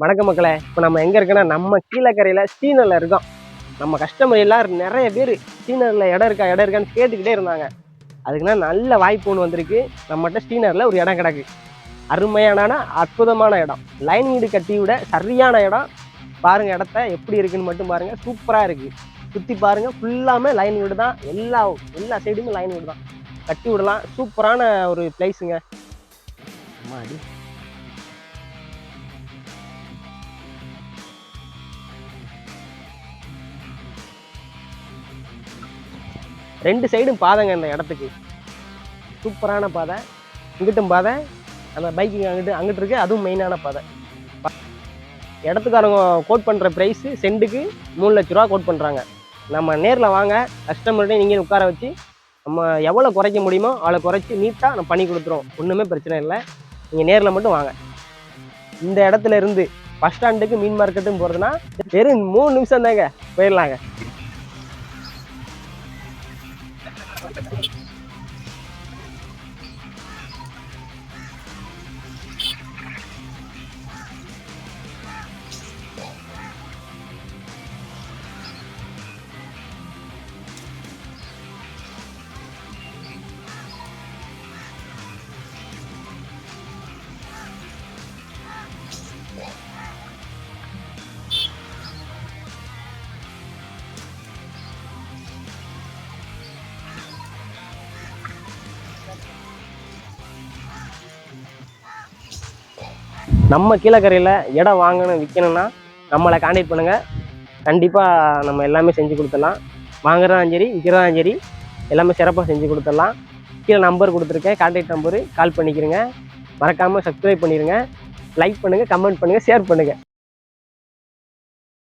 வணக்க மக்களே, இப்போ நம்ம எங்கே இருக்கோன்னா நம்ம கீழக்கரையில் ஸ்ரீநகரில் இருக்கோம். நம்ம கஸ்டமர் எல்லாரும் நிறைய பேர் ஸ்ரீநகரில் இடம் இருக்கான்னு கேட்டுக்கிட்டே இருந்தாங்க. அதுக்குன்னா நல்ல வாய்ப்பு ஒன்று வந்திருக்கு. நம்மகிட்ட ஸ்ரீநகரில் ஒரு இடம் கிடக்கு. அருமையான அற்புதமான இடம். லைன் வீடு கட்டி விட சரியான இடம். பாருங்கள், இடத்த எப்படி இருக்குன்னு மட்டும் பாருங்கள். சூப்பராக இருக்குது. சுற்றி பாருங்கள், ஃபுல்லாமே லைன் வீடு தான். எல்லா சைடுமே லைன் வீடு தான். கட்டி விடலாம். சூப்பரான ஒரு பிளேஸுங்க. அம்மாடி, ரெண்டு சைடும் பாதைங்க. இந்த இடத்துக்கு சூப்பரான பாதை. இங்கிட்டும் பாதை, அந்த பைக்கிங் அங்கிட்டு இருக்கு. அதுவும் மெயினான பாதை. இடத்துக்காரங்க கோட் பண்ணுற ப்ரைஸு சென்ட்டுக்கு 3 லட்ச ரூபா கோட் பண்ணுறாங்க. நம்ம நேரில் வாங்க, கஸ்டமர்கிட்ட நீங்கள் உட்கார வச்சு நம்ம எவ்வளோ குறைக்க முடியுமோ அவ்வளோ குறைச்சி நீட்டாக நம்ம பண்ணி கொடுத்துருவோம். ஒன்றுமே பிரச்சனை இல்லை. நீங்கள் நேரில் மட்டும் வாங்க. இந்த இடத்துல இருந்து பஸ் ஸ்டாண்டுக்கு மீன் மார்க்கெட்டும் போகிறதுனா வெறும் 3 நிமிஷம் தாங்க, போயிடலாங்க. நம்ம கீழக்கரையில் இடம் வாங்கணும் விற்கணும்னா நம்மளை கான்டாக்ட் பண்ணுங்கள். கண்டிப்பாக நம்ம எல்லாமே செஞ்சு கொடுத்துடலாம். வாங்குறதாலும் சரி, விற்கிறதாலும் சரி, எல்லாமே சிறப்பாக செஞ்சு கொடுத்துடலாம். கீழே நம்பர் கொடுத்துருக்கேன், கான்டாக்ட் நம்பரு. கால் பண்ணிக்கிறேங்க. மறக்காமல் சப்ஸ்கிரைப் பண்ணிடுங்க. லைக் பண்ணுங்கள், கமெண்ட் பண்ணுங்கள், ஷேர் பண்ணுங்கள்.